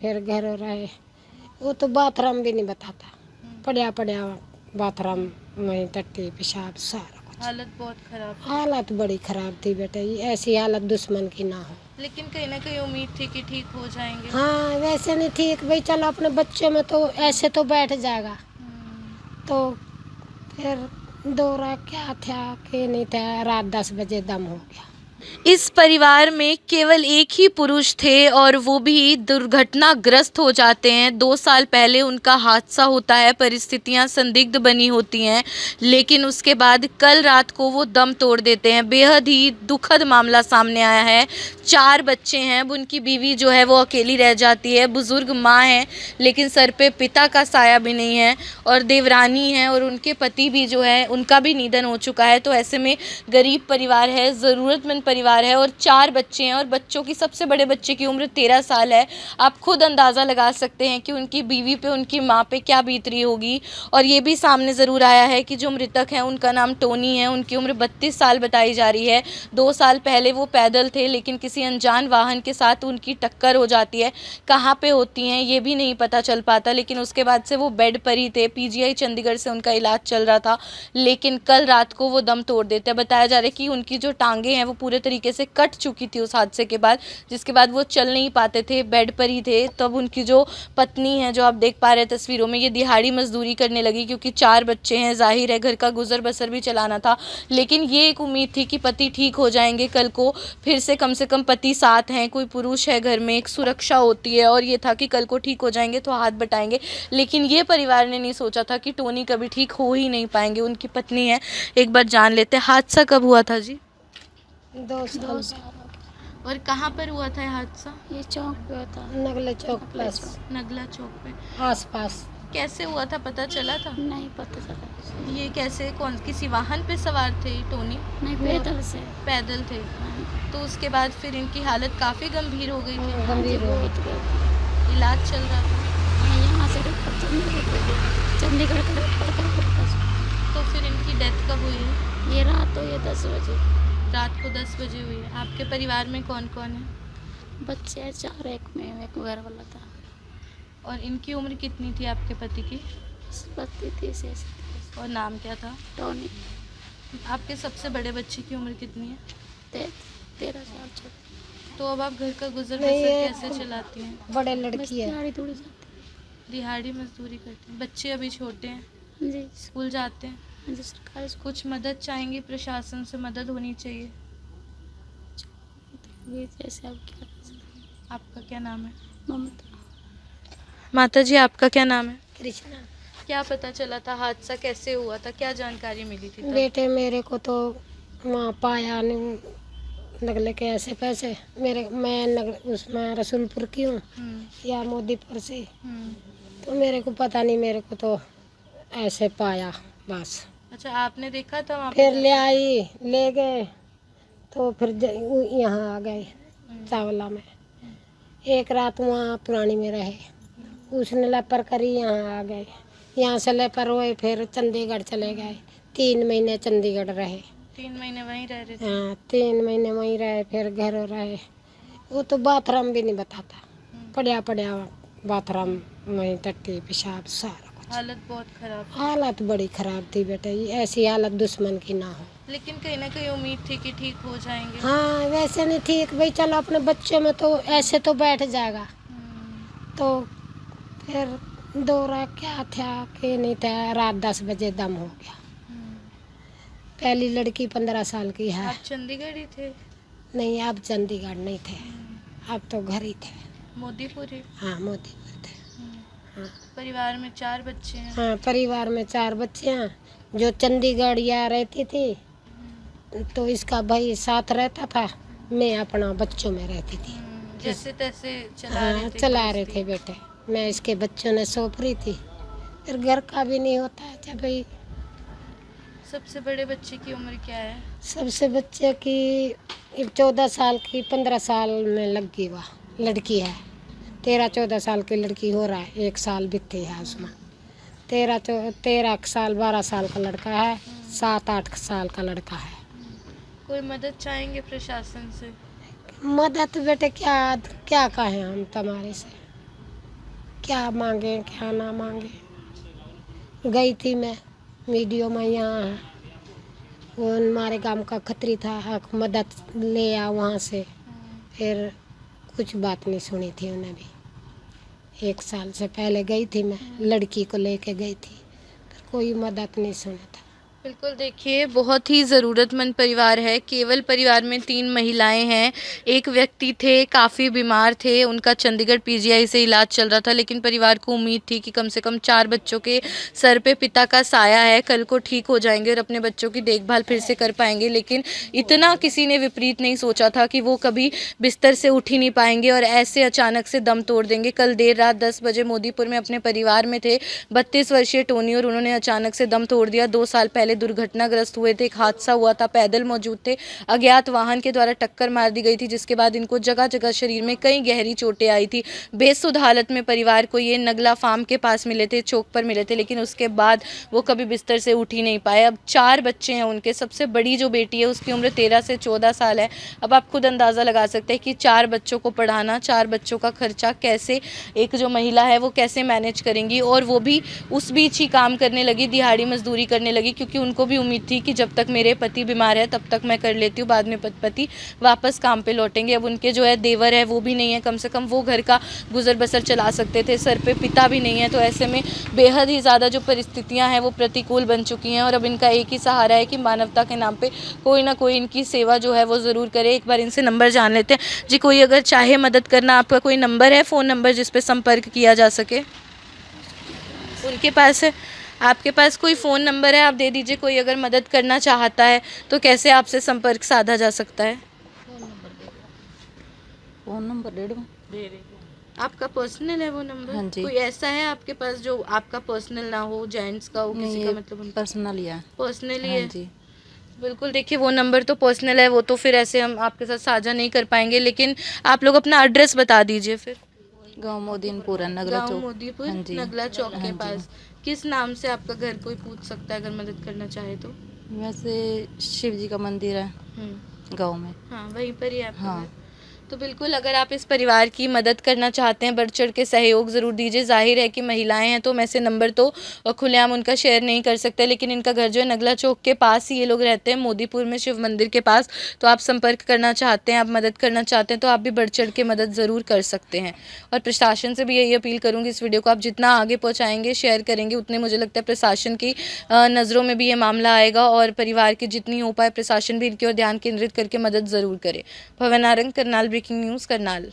फिर घर रहे। वो तो बाथरूम भी नहीं बताता, पड़ा पड़ा बाथरूम में टट्टी पेशाब सारा कुछ। हालत बहुत खराब थी। हालत बड़ी खराब थी बेटा, ये ऐसी हालत दुश्मन की ना हो। लेकिन कहीं ना कहीं उम्मीद थी कि ठीक हो जाएंगे। हाँ वैसे नहीं ठीक भाई, चलो अपने बच्चों में तो ऐसे तो बैठ जाएगा, तो फिर दौरा क्या था कि नहीं था, रात 10 बजे दम हो गया। इस परिवार में केवल एक ही पुरुष थे और वो भी दुर्घटनाग्रस्त हो जाते हैं। 2 साल पहले उनका हादसा होता है, परिस्थितियां संदिग्ध बनी होती हैं, लेकिन उसके बाद कल रात को वो दम तोड़ देते हैं। बेहद ही दुखद मामला सामने आया है। 4 बच्चे हैं, अब उनकी बीवी जो है वो अकेली रह जाती है। बुजुर्ग माँ है, लेकिन सर पे पिता का साया भी नहीं है, और देवरानी है और उनके पति भी जो है उनका भी निधन हो चुका है। तो ऐसे में गरीब परिवार है, ज़रूरतमंद परिवार है, और 4 बच्चे हैं, और बच्चों की सबसे बड़े बच्चे की उम्र 13 साल है। आप खुद अंदाज़ा लगा सकते हैं कि उनकी बीवी पे, उनकी माँ पे क्या बीत रही होगी। और ये भी सामने ज़रूर आया है कि जो मृतक हैं उनका नाम टोनी है, उनकी उम्र 32 साल बताई जा रही है। 2 साल पहले वो पैदल थे, लेकिन किसी अनजान वाहन के साथ उनकी टक्कर हो जाती है। कहाँ पे होती हैं ये भी नहीं पता चल पाता, लेकिन उसके बाद से वो बेड पर ही थे। पीजीआई चंडीगढ़ से उनका इलाज चल रहा था, लेकिन कल रात को वो दम तोड़ देते हैं। बताया जा रहा है कि उनकी जो टांगे हैं वो पूरे तरीके से कट चुकी थी उस हादसे के बाद, जिसके बाद वो चल नहीं पाते थे, बेड पर ही थे। तब उनकी जो पत्नी है, जो आप देख पा रहे हैं तस्वीरों में, ये दिहाड़ी मजदूरी करने लगी, क्योंकि 4 बच्चे हैं, जाहिर है घर का गुजर बसर भी चलाना था। लेकिन ये एक उम्मीद थी कि पति ठीक हो जाएंगे कल को, फिर से कम पति साथ हैं, कोई पुरुष है घर में, एक सुरक्षा होती है, और ये था कि कल को ठीक हो जाएंगे तो हाथ बटाएंगे। लेकिन ये परिवार ने नहीं सोचा था कि टोनी कभी ठीक हो ही नहीं पाएंगे। उनकी पत्नी है, एक बार जान लेते हैं। हादसा कब हुआ था जी? 2 साल। और कहाँ पर हुआ था ये हादसा? ये चौक पे था, नगले चौक प्लस नगला चौक पे। आसपास। कैसे हुआ था, पता चला था? नहीं पता चला। ये कैसे, कौन किसी वाहन पे सवार थे टोनी? नहीं, पैदल से। पैदल थे। तो उसके बाद फिर इनकी हालत काफ़ी गंभीर हो गई थी, गंभीर हो गई। बहुत इलाज चल रहा था। यहाँ से चंडीगढ़ का रेफर कर पड़ता है। तो फिर इनकी डेथ कब हुई है? ये रात हुई है 10 बजे। रात को 10 बजे हुई है। आपके परिवार में कौन कौन है? बच्चे हैं 4, एक में एक घर वाला था। और इनकी उम्र कितनी थी आपके पति की? 32 ऐसे। और नाम क्या था? टोनी। आपके सबसे बड़े बच्चे की उम्र कितनी है? 13 साल छोटे। तो अब आप घर का गुजर नहीं, बसर ये कैसे चलाती हैं? बड़े बस लड़की है। दिहाड़ी थोड़ी जाती दिहाड़ी मजदूरी करते हैं। बच्चे अभी छोटे हैं, है जी। स्कूल जाते हैं। हाँ जी, सरकारी स्कूल। कुछ मदद चाहेंगी? प्रशासन से मदद होनी चाहिए। जैसे अब क्या कर सकते हैं। आपका क्या नाम है? ममता। माता जी, आपका क्या नाम है? कृष्णा। क्या पता चला था, हादसा कैसे हुआ था, क्या जानकारी मिली थी तब? बेटे मेरे को तो वहाँ पाया नहीं, नगले के ऐसे पैसे मैं उसमें रसूलपुर की हूँ या मोदीपुर से, तो मेरे को पता नहीं, मेरे को तो ऐसे पाया बस। अच्छा, आपने देखा था वहाँ फिर पे? ले गए, तो फिर यहाँ आ गए चावला में। एक रात वहाँ पुरानी में रहे, उसने लेपर करी, यहाँ आ गए। यहाँ से लेपर हुए, फिर चंडीगढ़ चले गए। 3 महीने चंडीगढ़ रहे। 3 महीने वहीं रह रहे थे? हाँ 3 महीने वहीं रहे, फिर घर रहे। वो तो बाथरूम भी नहीं बताता, पड़ा पड़ा बाथरूम में टट्टी पेशाब सारा कुछ। हालत बहुत खराब। हालत बड़ी खराब थी बेटा, ये ऐसी हालत दुश्मन की ना हो। लेकिन कहीं ना कहीं उम्मीद थी कि ठीक हो जाएंगे। हाँ वैसे नहीं ठीक भाई, चलो अपने बच्चों में तो ऐसे तो बैठ जाएगा, तो फिर दौरा क्या था कि नहीं था, रात 10 बजे दम हो गया। पहली लड़की 15 साल की है। आप चंडीगढ़ ही थे? नहीं, अब चंडीगढ़ नहीं थे, अब तो घर ही थे। मोदीपुर ही? हाँ मोदीपुर थे। हाँ परिवार में 4 बच्चे हैं। हाँ, परिवार में 4 बच्चे हैं। जो चंडीगढ़ या रहती थी, तो इसका भाई साथ रहता था, मैं अपना बच्चों में रहती थी। जैसे तैसे चला हाँ रहे थे? चला रहे थे बेटे, मैं इसके बच्चों ने सौंप रही थी। फिर घर का भी नहीं होता है जब भाई। सबसे बड़े बच्चे की उम्र क्या है? सबसे बच्चे की 14 साल की, 15 साल में लग गई, वह लड़की है। 13-14 साल की लड़की हो रहा है, 1 साल बीते है उसमें। 13 साल 12 साल का लड़का है, 7-8 साल का लड़का है। कोई मदद चाहेंगे प्रशासन से? मदद बेटे क्या क्या कहें हम तुम्हारे से, क्या मांगे क्या ना मांगे। गई थी मैं वीडियो में, यहाँ वो हमारे गांव का खतरी था, मदद ले आ वहाँ से। फिर कुछ बात नहीं सुनी थी उन्हें भी। 1 साल से पहले गई थी मैं, लड़की को लेके गई थी, पर कोई मदद नहीं सुना था। बिल्कुल, देखिए बहुत ही ज़रूरतमंद परिवार है। केवल परिवार में 3 महिलाएं हैं। एक व्यक्ति थे, काफ़ी बीमार थे, उनका चंडीगढ़ पीजीआई से इलाज चल रहा था, लेकिन परिवार को उम्मीद थी कि कम से कम 4 बच्चों के सर पे पिता का साया है, कल को ठीक हो जाएंगे और अपने बच्चों की देखभाल फिर से कर पाएंगे। लेकिन इतना किसी ने विपरीत नहीं सोचा था कि वो कभी बिस्तर से उठ ही नहीं पाएंगे और ऐसे अचानक से दम तोड़ देंगे। कल देर रात 10 बजे मोदीपुर में अपने परिवार में थे 32 वर्षीय टोनी, और उन्होंने अचानक से दम तोड़ दिया। 2 साल पहले दुर्घटनाग्रस्त हुए थे, एक हादसा हुआ था, पैदल मौजूद थे, अज्ञात वाहन के द्वारा टक्कर मार दी गई थी, जिसके बाद इनको जगह जगह शरीर में कई गहरी चोटें आई थी। बेसुध हालत में परिवार को ये नगला फार्म के पास मिले थे, चौक पर मिले थे, लेकिन उसके बाद वो कभी बिस्तर से उठ ही नहीं पाए। अब 4 बच्चे हैं उनके, सबसे बड़ी जो बेटी है उसकी उम्र 13 से 14 साल है। अब आप खुद अंदाज़ा लगा सकते हैं कि 4 बच्चों को पढ़ाना, 4 बच्चों का खर्चा कैसे एक जो महिला है वो कैसे मैनेज करेंगी। और वो भी उस बीच ही काम करने लगी, दिहाड़ी मजदूरी करने लगी, क्योंकि उनको भी उम्मीद थी कि जब तक मेरे पति बीमार है तब तक मैं कर लेती हूँ, बाद में पति वापस काम पे लौटेंगे। अब उनके जो है देवर है वो भी नहीं है, कम से कम वो घर का गुजर बसर चला सकते थे, सर पे पिता भी नहीं है। तो ऐसे में बेहद ही ज़्यादा जो परिस्थितियाँ हैं वो प्रतिकूल बन चुकी हैं और अब इनका एक ही सहारा है कि मानवता के नाम पे कोई ना कोई इनकी सेवा जो है वो ज़रूर करे। एक बार इनसे नंबर जान लेते हैं जी। कोई अगर चाहे मदद करना, आपका कोई नंबर है, फ़ोन नंबर जिस पे संपर्क किया जा सके? उनके पास है। आपके पास कोई फ़ोन नंबर है, आप दे दीजिए। कोई अगर मदद करना चाहता है तो कैसे आपसे संपर्क साधा जा सकता है? फ़ोन नंबर दे दो। आपका पर्सनल है वो नंबर? हाँ जी। कोई ऐसा है आपके पास जो आपका पर्सनल ना हो, जेंट्स का हो, किसी का मतलब पर्सनल ही है। पर्सनली हाँ है? जी। बिल्कुल, देखिए वो नंबर तो पर्सनल है, वो तो फिर ऐसे हम आपके साथ साझा नहीं कर पाएंगे, लेकिन आप लोग अपना एड्रेस बता दीजिए फिर। गाँव मोदीनपुर है, नगला गांव चौक। मोदीपुर, हाँ जी। नगला चौक हाँ के जी। पास। किस नाम से आपका घर कोई पूछ सकता है अगर मदद करना चाहे तो? वैसे शिव जी का मंदिर है गाँव में। हाँ, वहीं पर ही है आपका हाँ। घर। तो बिल्कुल, अगर आप इस परिवार की मदद करना चाहते हैं, बढ़ चढ़ के सहयोग ज़रूर दीजिए। ज़ाहिर है कि महिलाएं हैं तो मैं ऐसे नंबर तो खुलेआम उनका शेयर नहीं कर सकते, लेकिन इनका घर जो है नगला चौक के पास ही ये लोग रहते हैं, मोदीपुर में शिव मंदिर के पास। तो आप संपर्क करना चाहते हैं, आप मदद करना चाहते हैं तो आप भी बढ़ चढ़ के मदद ज़रूर कर सकते हैं। और प्रशासन से भी यही अपील करूँगी, इस वीडियो को आप जितना आगे पहुँचाएँगे, शेयर करेंगे, उतने मुझे लगता है प्रशासन की नज़रों में भी ये मामला आएगा और परिवार की जितनी हो पाए प्रशासन भी इनकी ओर ध्यान केंद्रित करके मदद ज़रूर करे। भवन नारंग, करनाल ब्रेकिंग न्यूज़, करनाल।